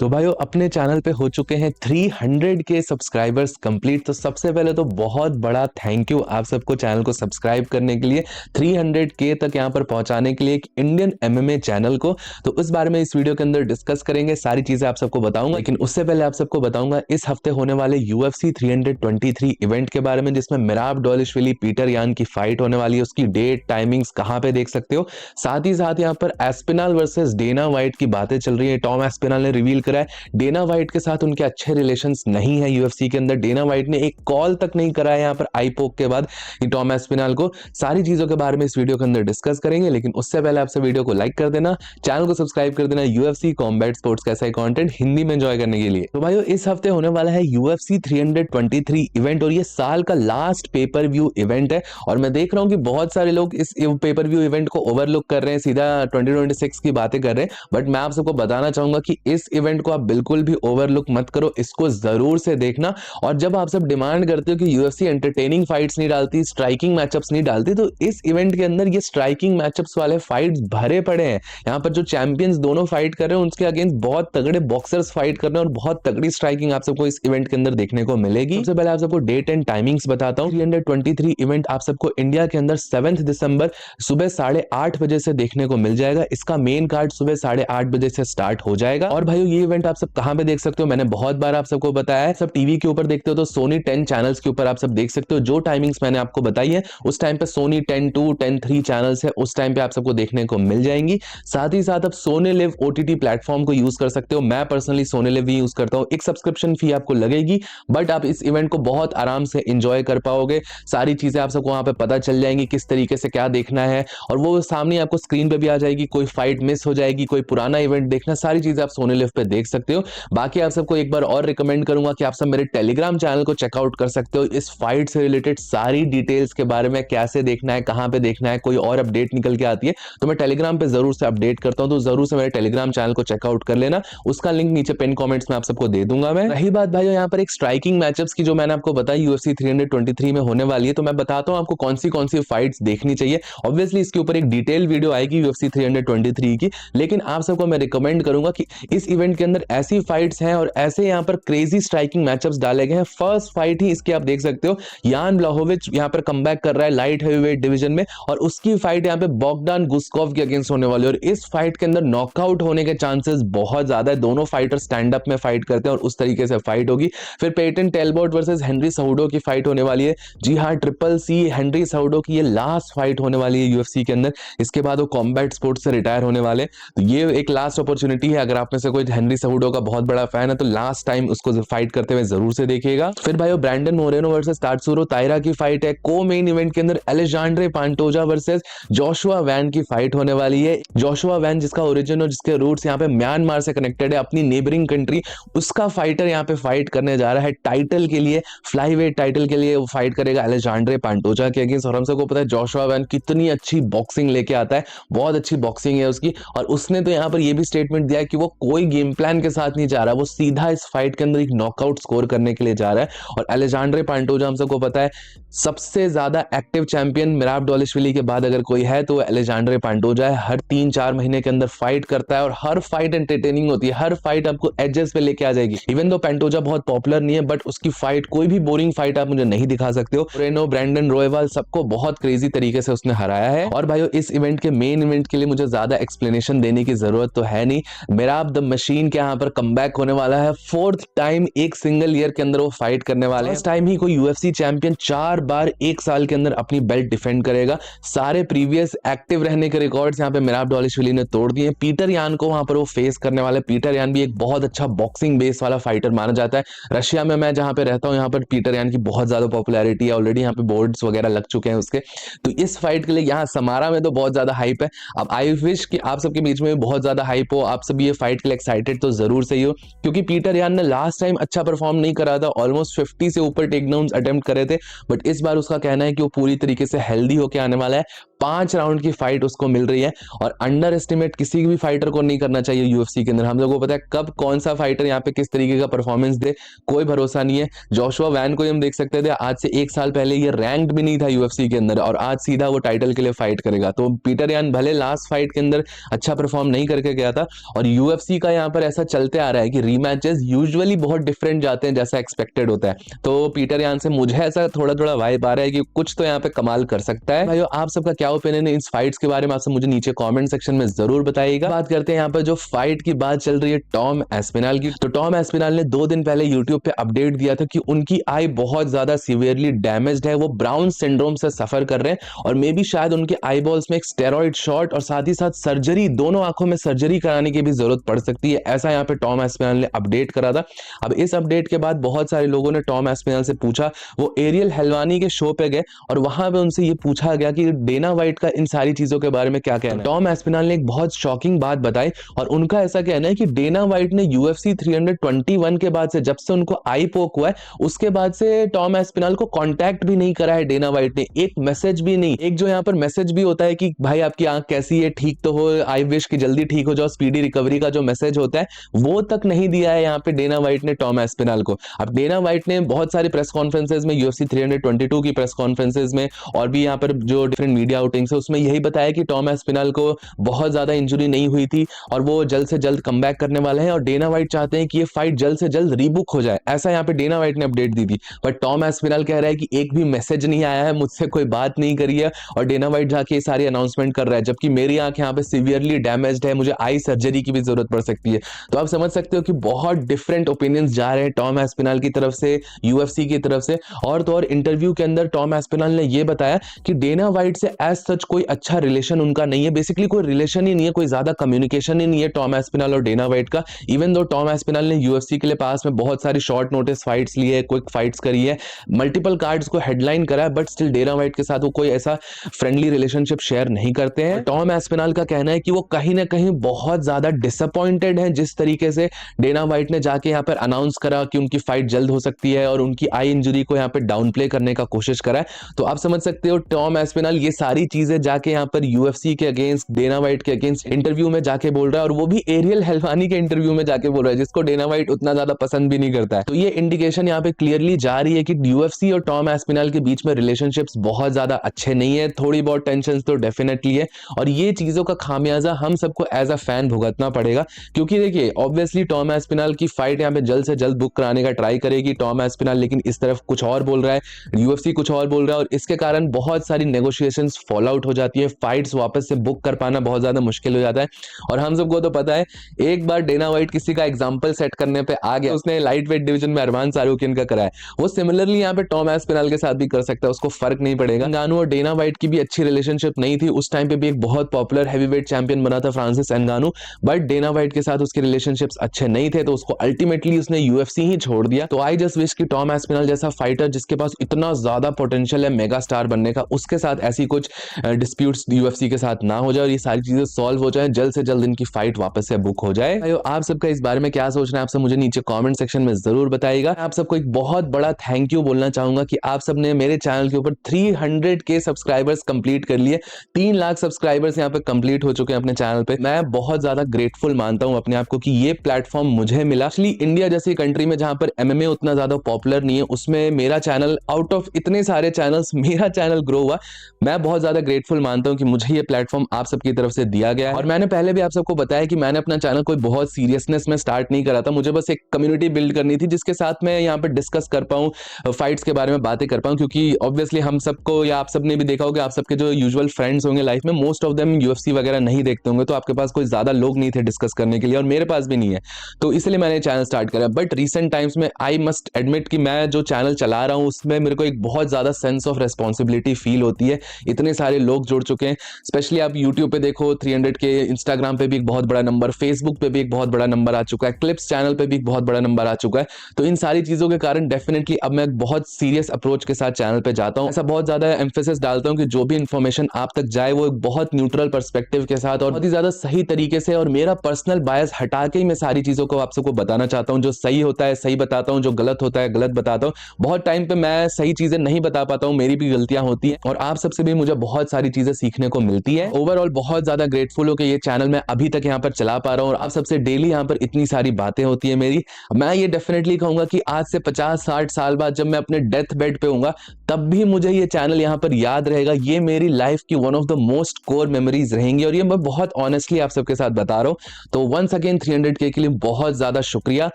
तो भाइयों अपने चैनल पे हो चुके हैं 300 के सब्सक्राइबर्स कंप्लीट। तो सबसे पहले तो बहुत बड़ा थैंक यू आप सबको चैनल को सब्सक्राइब करने के लिए, 300 के तक यहाँ पर पहुंचाने के लिए एक इंडियन एमएमए चैनल को। तो उस बारे में इस वीडियो के अंदर डिस्कस करेंगे, सारी चीजें आप सबको बताऊंगा। लेकिन उससे पहले आप सबको बताऊंगा इस हफ्ते होने वाले UFC 323 इवेंट के बारे में, जिसमें मिराबडोलिशविली पीटर यान की फाइट होने वाली है। उसकी डेट टाइमिंग्स कहां पे देख सकते हो। साथ ही साथ यहाँ पर एस्पिनल वर्सेस डेना वाइट की बातें चल रही है। टॉम एस्पिनल ने रिवील करा है डेना वाइट के साथ उनके अच्छे रिलेशंस नहीं है यूएफसी के अंदर। डेना वाइट ने एक कॉल तक नहीं करा है यहाँ पर आई पोक के बाद कि टॉम एस्पिनल को। सारी चीजों के बारे में इस वीडियो के अंदर डिस्कस करेंगे, लेकिन उससे पहले आपसे वीडियो को लाइक कर देना, चैनल को सब्सक्राइब कर देना यूएफसी कॉम्बैट स्पोर्ट्स का ऐसा कंटेंट हिंदी में एंजॉय करने के लिए। तो भाइयों इस हफ्ते होने वाला है यूएफसी 323 इवेंट, और ये साल का लास्ट पेपर व्यू इवेंट है। और मैं देख रहा हूं कि बहुत सारे लोग इस पेपर व्यू इवेंट को ओवरलुक कर रहे हैं, सीधा 2026 की बातें कर रहे हैं। बट मैं आप सबको बताना चाहूंगा कि इस इवेंट को आप बिल्कुल भी ओवरलुक मत करो, इसको जरूर से देखना। और जब आप सब डिमांड करते हो कि यूएफसी एंटरटेनिंग फाइट्स नहीं डालती, स्ट्राइकिंग मैचअप्स नहीं डालती, तो इस इवेंट के अंदर ये स्ट्राइकिंग मैचअप्स वाले फाइट्स भरे पड़े हैं। यहाँ पर जो चैंपियंस दोनों फाइट कर रहे हैं उनके अगेंस्ट बहुत तगड़े बॉक्सर्स फाइट कर रहे हैं, और बहुत तगड़ी स्ट्राइकिंग आप सबको इस इवेंट के अंदर देखने को मिलेगी। सबसे पहले आप सबको डेट एंड टाइमिंग्स बताता हूँ। 323 इवेंट आप सबको इंडिया के अंदर 7 दिसंबर सुबह 8:30 बजे से देखने को मिल जाएगा। इसका मेन कार्ड सुबह 8:30 बजे से स्टार्ट हो जाएगा। और भाइयों ये इवेंट आप सब कहां पे देख सकते हो, मैंने बहुत बार आप सबको बताया है। सब टीवी के ऊपर देखते हो तो सोनी 10 चैनल्स के ऊपर आप सब देख सकते हो। जो टाइमिंग्स मैंने आपको बताई है उस टाइम पे सोनी 10-2, 10-3 चैनल्स है, उस टाइम पे आप सबको देखने को मिल जाएंगी। साथ ही साथ आप सोनी लिव ओटीटी प्लेटफॉर्म को यूज कर सकते हो। मैं पर्सनली सोनी लिव ही यूज करता हूं। एक सब्सक्रिप्शन फी आपको लगेगी, बट आप इस इवेंट को बहुत आराम से एंजॉय कर पाओगे। सारी चीजें आप सबको वहां पे पता चल जाएंगी, किस तरीके से क्या देखना है, और वो सामने आपको स्क्रीन पे भी आ जाएगी। कोई फाइट मिस हो जाएगी, कोई पुराना इवेंट देखना, सारी चीजें आप सोनी लिव पे देख सकते हो। बाकी आप सबको एक बार और रिकमेंड करूंगा कि आप सब मेरे टेलीग्राम चैनल को चेकआउट कर सकते हो। इस फाइट से रिलेटेड सारी डिटेल्स के बारे में, कैसे देखना है, कहां पे देखना है, कोई और अपडेट निकल के आती है तो मैं टेलीग्राम पे जरूर से अपडेट करता हूं। तो जरूर से मेरे टेलीग्राम चैनल को चेकआउट कर लेना, उसका लिंक नीचे पिन कमेंट्स में आप सबको दे दूंगा मैं। रही बात भाइयों यहाँ पर एक स्ट्राइकिंग मैचअप्स की, जो मैंने आपको बताई यूएफसी 323 में होने वाली है, तो मैं बताता हूं आपको कौन सी फाइट्स देखनी चाहिए। ऑब्वियसली इसके ऊपर एक डिटेल वीडियो आएगी यूएफसी 323 की, लेकिन आप सबको मैं रिकमेंड करूंगा कि इस इवेंट के अंदर ऐसी फाइट्स हैं और ऐसे यहाँ पर क्रेजी स्ट्राइकिंग मैचअप्स डाले गए हैं। फर्स्ट फाइट ही इसकी आप देख सकते हो, यान ब्लाहोविच यहाँ पर कमबैक कर रहा है लाइट हेवीवेट डिवीजन में, और उसकी फाइट यहाँ पे बॉगडान गुस्कॉव के अगेंस्ट होने वाली है। और इस फाइट के अंदर नॉकआउट होने के चांसेस बहुत ज्यादा है। दोनों फाइटर स्टैंड अप में फाइट करते हैं और उस तरीके से फाइट होगी। फिर पेटन टेलबोट वर्सेस हेनरी सहुडो की फाइट होने वाली है। जी हाँ, ट्रिपल सी हेनरी सहुडो की ये लास्ट फाइट होने वाली है यूएफसी के अंदर। इसके बाद वो कॉम्बैट स्पोर्ट्स से रिटायर होने वाले। तो ये एक लास्ट अपॉर्चुनिटी है, अगर आप में से कोई हेनरी सहुडो का बहुत बड़ा फैन है तो लास्ट टाइम उसको फाइट करते हुए जरूर से देखिएगा। फिर भाइयों ब्रैंडन मोरेनो वर्सेस तात्सुरो ताइरा की फाइट है। को मेन इवेंट के अंदर अलेजांड्रे पांटोजा वर्सेस जोशुआ वैन की फाइट होने वाली है। जोशुआ वैन जिसका ओरिजिन और जिसके रूट्स यहाँ पे म्यांमार से कनेक्टेड है, अपनी नेबरिंग कंट्री, उसका फाइटर यहाँ पे फाइट करने जा रहा है टाइटल के लिए, फ्लाईवेट टाइटल के लिए। वो फाइट करेगा अलेजांड्रे पांटोजा के अगेंस्ट। और हम सबको पता है जोशुआ वैन कितनी अच्छी बॉक्सिंग लेके आता है, बहुत अच्छी बॉक्सिंग है उसकी। और उसने तो यहाँ पर ये भी स्टेटमेंट दिया है कि वो कोई गेम प्लान के साथ नहीं जा रहा, वो सीधा इस फाइट के अंदर एक नॉकआउट स्कोर करने के लिए जा रहा है। और अलेजांड्रे पांटोजा हम सबको पता है सबसे ज्यादा एक्टिव चैंपियन मिराबडोलिशविली के बाद अगर कोई है तो अलेजांड्रे पांटोजा है। हर 3-4 महीने के अंदर फाइट करता है और हर फाइट एंटरटेनिंग होती है, हर फाइट आपको एजेस पे लेके आ जाएगी। इवन दो पांटोजा बहुत पॉपुलर नहीं है, बट उसकी फाइट कोई भी बोरिंग फाइट आप मुझे नहीं दिखा सकते हो। रेनो, ब्रैंडन रोयवाल, सबको बहुत क्रेजी तरीके से उसने हराया है। और भाइयों इस इवेंट के मेन इवेंट के लिए मुझे ज्यादा एक्सप्लेनेशन देने की जरूरत तो है नहीं। मिराब द मशीन के यहाँ पर कमबैक होने वाला है। 4th टाइम एक सिंगल ईयर के अंदर वो फाइट करने वाले हैं। फर्स्ट टाइम ही कोई यूएफसी चैंपियन 4 बार एक साल के अंदर अपनी बेल्ट डिफेंड करेगा। सारे प्रीवियस एक्टिव रहने के रिकॉर्ड्स यहाँ पे मिराबडोलिशविली ने तोड़ दिए। पीटर यान को वहां पर वो फेस करने वाले। पीटर यान भी एक बहुत अच्छा बॉक्सिंग बेस वाला फाइटर माना जाता है। रशिया में मैं जहां पे रहता हूं यहाँ पर पीटर यान की बहुत ज्यादा पॉपुलैरिटी है, ऑलरेडी यहाँ पे बोर्ड्स वगैरह लग चुके हैं उसके। तो इस फाइट के लिए यहाँ समारा में तो बहुत ज्यादा हाइप है। अब आई विश कि आप सबके बीच में बहुत ज्यादा हाइप हो, आप सब ये फाइट के लिए एक्साइटेड तो जरूर से ही हो, क्योंकि पीटर यान ने लास्ट टाइम अच्छा परफॉर्म नहीं करा था। ऑलमोस्ट 50 से ऊपर टेकडाउन्स अटेम्प्ट करे थे, बट इस बार उसका कहना है कि वो पूरी तरीके से हेल्दी होकर आने वाला है। 5 राउंड की फाइट उसको मिल रही है। और अंडर एस्टिमेट किसी भी फाइटर को नहीं करना चाहिए यूएफसी के अंदर। हम लोगों को पता है कब कौन सा फाइटर यहाँ पे किस तरीके का परफॉर्मेंस दे, कोई भरोसा नहीं है। जोशुआ वैन को हम देख सकते थे, आज से 1 साल पहले ये रैंक्ड भी नहीं था यूएफसी के अंदर, और आज सीधा वो टाइटल के लिए फाइट करेगा। तो पीटर यान भले लास्ट फाइट के अंदर अच्छा परफॉर्म नहीं करके गया था, और यूएफसी का यहाँ पर ऐसा चलते आ रहा है कि रीमैचेस यूजुअली बहुत डिफरेंट जाते हैं जैसा एक्सपेक्टेड होता है। तो पीटर यान से मुझे ऐसा थोड़ा थोड़ा वाइब आ रहा है कि कुछ तो यहाँ पे कमाल कर सकता है। भाइयों, आप सबका क्या ओपिनियन है इस फाइट्स के बारे में, आपसे मुझे नीचे कमेंट सेक्शन में जरूर बताइएगा। बात करते हैं यहाँ पर जो फाइट की बात चल रही है टॉम एस्पिनल की। तो टॉम एस्पिनल ने 2 दिन पहले यूट्यूब पे अपडेट दिया था कि उनकी आई बहुत ज्यादा सीवियरली डैमेज्ड है, वो ब्राउन सिंड्रोम से सफर कर रहे हैं, और मे बी शायद उनके आई बॉल्स में एक स्टेरॉइड शॉट और साथ ही साथ सर्जरी, दोनों आंखों में सर्जरी कराने की भी जरूरत पड़ सकती है, ऐसा यहाँ पे टॉम एस्पिनल ने अपडेट करा था। अब इस अपडेट के बाद बहुत सारे लोगों ने टॉम एस्पिनल से पूछा, वो एरियल हेलवानी के शो पे गए और वहां पे उनसे ये पूछा गया कि डेना वाइट का इन सारी चीजों के बारे में क्या कहना है। टॉम एस्पिनल ने एक बहुत शॉकिंग बात बताई, और उनका ऐसा कहना है कि डेना वाइट ने यूएफसी 321 के बाद से, जब से उनको आई पोक हुआ है, उसके बाद से टॉम एस्पिनल को कांटेक्ट भी नहीं करा है डेना वाइट ने, एक मैसेज भी नहीं। एक जो यहाँ पर मैसेज भी होता है कि भाई आपकी आंख कैसी है, ठीक तो हो, आई विश कि जल्दी ठीक हो जाओ, स्पीडी रिकवरी का जो मैसेज होता है, वो तक नहीं दिया है यहाँ पे डेना वाइट ने टॉम एस्पिनल को। अब डेना वाइट ने बहुत सारे प्रेस कॉन्फ्रेंसेज में, यूएफसी 322 की प्रेस कॉन्फ्रेंसेज में, और भी यहाँ पर जो डिफरेंट मीडिया आउटिंग्स है, उसमें यही बताया कि टॉम एस्पिनल को बहुत ज्यादा इंजरी नहीं हुई थी और वो जल्द से जल्द कमबैक करने वाले हैं, और डेना वाइट चाहते हैं कि ये फाइट जल्द से जल्द रीबुक हो जाए, ऐसा यहाँ पे डेना वाइट ने अपडेट दी थी। बट टॉम एस्पिनल कह रहा है कि एक भी मैसेज नहीं आया है, मुझसे कोई बात नहीं करी है, और डेना वाइट जाके ये सारी अनाउंसमेंट कर रहा है, जबकि मेरी आंख यहाँ पे सीवियरली डैमेज्ड है, मुझे आई सर्जरी की भी जरूरत पड़ सकती है। तो आप समझ सकते हो कि बहुत डिफरेंट ओपिनियंस जा रहे हैं टॉम एस्पिनल की तरफ से, यूएफसी की तरफ से। और तो और इंटरव्यू के अंदर टॉम एस्पिनल ने यह बताया कि डेना वाइट से एज सच कोई अच्छा रिलेशन उनका नहीं है, बेसिकली कोई रिलेशन ही नहीं है, कोई ज्यादा कम्युनिकेशन ही नहीं है टॉम एस्पिनल और डेना वाइट का। इवन दो टॉम एस्पिनल ने यूएफसी के लिए पास में बहुत सारी शॉर्ट नोटिस फाइट्स ली है, क्विक फाइट्स करी है, मल्टीपल कार्ड्स को हेडलाइन करा है, बट स्टिल डेना वाइट के साथ वो कोई ऐसा फ्रेंडली रिलेशनशिप शेयर नहीं करते हैं। टॉम एस्पिनल का कहना है कि वो कहीं ना कहीं बहुत ज्यादा डिसअपॉइंटेड है जिस तरीके से डेना वाइट ने जाके यहाँ पर अनाउंस करा कि उनकी फाइट जल्द हो सकती है, और उनकी आई इंजरी को यहाँ पे डाउन प्ले करने का कोशिश करा है। तो आप समझ सकते हो टॉम एस्पिनल ये सारी चीजें जाके यहाँ पर यूएफसी के अगेंस्ट, डेना वाइट के अगेंस्ट इंटरव्यू में जाके बोल रहा है, और वो भी एरियल हेलवानी के इंटरव्यू में जाके बोल रहा है, जिसको डेना वाइट उतना ज्यादा पसंद भी नहीं करता है। तो ये इंडिकेशन यहाँ पे क्लियरली जा रही है कि यूएफसी और टॉम एस्पिनल के बीच में रिलेशनशिप्स बहुत ज्यादा अच्छे नहीं है, थोड़ी बहुत टेंशन तो डेफिनेटली है, और ये चीजों का खामियाजा हम सबको एज अ फैन भुगतना पड़ेगा। क्योंकि देखिए ऑब्वियसली टॉम एस्पिनल की फाइट यहाँ पे जल्द से जल्द बुक कराने का ट्राई करेगी टॉम एस्पिनल, लेकिन इस तरफ कुछ और बोल रहा है, यूएफसी कुछ और बोल रहा है, और इसके कारण बहुत सारी नेगोशिएशंस फॉल आउट हो जाती है, फाइट्स वापस से बुक कर पाना बहुत ज्यादा मुश्किल हो जाता है। और हम सबको तो पता है, एक बार डेना वाइट किसी का एग्जांपल सेट करने पे आ गया, उसने लाइट वेट डिवीजन में अरमान सारूकिन का कराया, वो सिमिलरली यहाँ पे टॉम एस्पिनल के साथ भी कर सकता है, उसको फर्क नहीं पड़ेगा। एंगानू और डेना वाइट की भी अच्छी रिलेशनशिप नहीं थी, उस टाइम पे भी एक बहुत पॉपुलर हैवीवेट चैंपियन बना था फ्रांसिस एंगानू, बट डेना वाइट के साथ उसके रिलेशनशिप्स अच्छे नहीं थे, तो उसको अल्टीमेटली उसने यूएफसी ही छोड़ दिया। तो आई जस्ट विश कि टॉम एस्पिनल जैसा फाइटर जिसके पास इतना ज्यादा पोटेंशियल है मेगा स्टार बनने का, उसके साथ ऐसी कुछ डिस्प्यूट्स यूएफसी के साथ ना हो जाए, और ये सारी चीजें सॉल्व हो जाए, जल्द से जल्द इनकी फाइट वापस से बुक हो जाए। भाइयों, आप सबका इस बारे में क्या सोचना है, आप सब मुझे नीचे कमेंट सेक्शन में जरूर बताइएगा। आप सबको एक बहुत बड़ा थैंक यू बोलना चाहूंगा कि आप सबने मेरे चैनल के ऊपर 300K सब्सक्राइबर्स कंप्लीट कर लिए, 3 लाख सब्सक्राइबर्स यहाँ पे कंप्लीट हो चुके हैं अपने चैनल पे। मैं बहुत ज्यादा ग्रेटफुल मानता हूँ अपने आप को कि ये प्लेटफॉर्म मुझे मिला। एक्चुअली इंडिया जैसी कंट्री में जहां पर एमएमए उतना ज्यादा पॉपुलर नहीं है, उसमें मेरा चैनल, आउट ऑफ इतने सारे चैनल्स मेरा चैनल ग्रो हुआ। मैं बहुत ज्यादा ग्रेटफुल मानता हूं कि मुझे ये प्लेटफॉर्म आप सबकी तरफ से दिया गया है। और मैंने पहले भी आप सबको बताया कि मैंने अपना चैनल कोई बहुत सीरियसनेस में स्टार्ट नहीं करा था, मुझे बस एक कम्युनिटी बिल्ड करनी थी जिसके साथ मैं यहाँ पे डिस्कस कर पाऊं, फाइट्स के बारे में बातें कर पाऊं, क्योंकि ऑब्वियसली हम सबको, या आप सबने भी देखा होगा, आप सबके जो यूजुअल फ्रेंड्स होंगे लाइफ में, मोस्ट ऑफ देम यूएफसी वगैरह नहीं देखते होंगे, तो आपके पास कोई ज्यादा लोग नहीं थे डिस्कस करने के लिए, और मेरे पास भी नहीं है, तो इसलिए मैंने चैनल स्टार्ट करा। बट रिसेंट टाइम्स में आई मस्ट एडमिट कि मैं जो चैनल चला रहा हूं उसमें मेरे को एक बहुत ज्यादा सेंस ऑफ रेस्पॉन्सिबिलिटी फील होती है। इतने सारे लोग जुड़ चुके हैं, स्पेशली आप यूट्यूब पे देखो 300K, इंस्टाग्राम पे भी एक बहुत बड़ा नंबर, फेसबुक पे भी एक बहुत बड़ा नंबर आ चुका है, क्लिप्स चैनल पे भी एक बहुत बड़ा नंबर आ चुका है। तो इन सारी चीजों के कारण डेफिनेटली अब मैं बहुत सीरियस अप्रोच के साथ चैनल पे जाता हूं, ऐसा बहुत ज्यादा एम्फेसिस डालता हूं कि जो भी इंफॉर्मेशन आप तक जाए वो एक बहुत न्यूट्रल पर्सपेक्टिव के साथ और बहुत ही ज्यादा सही तरीके से, और मेरा पर्सनल बायस हटा के ही मैं सारी चीजों को आप सबको बताना चाहता हूं। जो सही होता है सही बताता हूं, जो गलत होता है गलत बताता हूं। बहुत टाइम पे मैं सही चीजें नहीं बता पाता हूं, मेरी भी गलतियां होती हैं, और आप सबसे भी मुझे बहुत सारी चीजें सीखने को मिलती है। ओवरऑल बहुत ज्यादा ग्रेटफुल हो कि ये चैनल मैं अभी तक यहाँ पर चला पा रहा हूँ और आप सबसे डेली यहाँ पर इतनी सारी बातें होती है मेरी। मैं ये डेफिनेटली कहूंगा कि आज से 50-60 साल बाद जब मैं अपने डेथ बेड पे होऊंगा तब भी मुझे ये चैनल यहाँ पर याद रहेगा। ये मेरी लाइफ की one of the most core memories रहेंगी और ये मैं बहुत ऑनेस्टली आप सबके साथ बता रहा हूँ। तो वंस अगेन 300K के लिए बहुत ज्यादा शुक्रिया।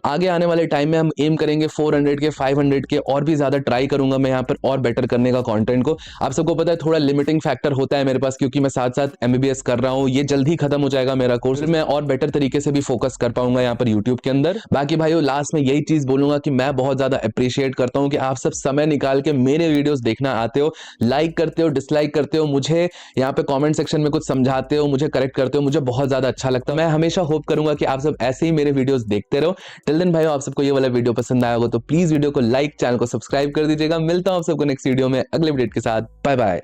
आगे आने वाले टाइम में हम एम करेंगे 400K 500K और भी ज्यादा ट्राई करूंगा मैं यहाँ पर और बेटर करने का कंटेंट को। आप सबको पता है थोड़ा लिमिटिंग फैक्टर होता है मेरे पास क्योंकि मैं साथ साथ MBBS कर रहा हूँ। ये जल्दी खत्म हो जाएगा मेरा कोर्स, मैं और बेटर तरीके से भी फोकस कर पाऊंगा यहाँ पर यूट्यूब के अंदर। बाकी भाइयों लास्ट में यही चीज बोलूंगा कि मैं बहुत ज्यादा अप्रिशिएट करता हूँ कि आप सब समय निकाल के मेरे वीडियोस देखना आते हो, लाइक करते हो, डिसलाइक करते हो, मुझे यहाँ पे कमेंट सेक्शन में कुछ समझाते हो, मुझे करेक्ट करते हो, मुझे बहुत ज्यादा अच्छा लगता है। मैं हमेशा होप करूंगा कि आप सब ऐसे ही मेरे वीडियोस देखते रहो। टिल देन भाइयों आप सबको ये वाला वीडियो पसंद आया होगा तो प्लीज वीडियो को लाइक, चैनल को सब्सक्राइब कर दीजिएगा। मिलता हूं आप सबको नेक्स्ट वीडियो में अगले अपडेट के साथ। Bye bye.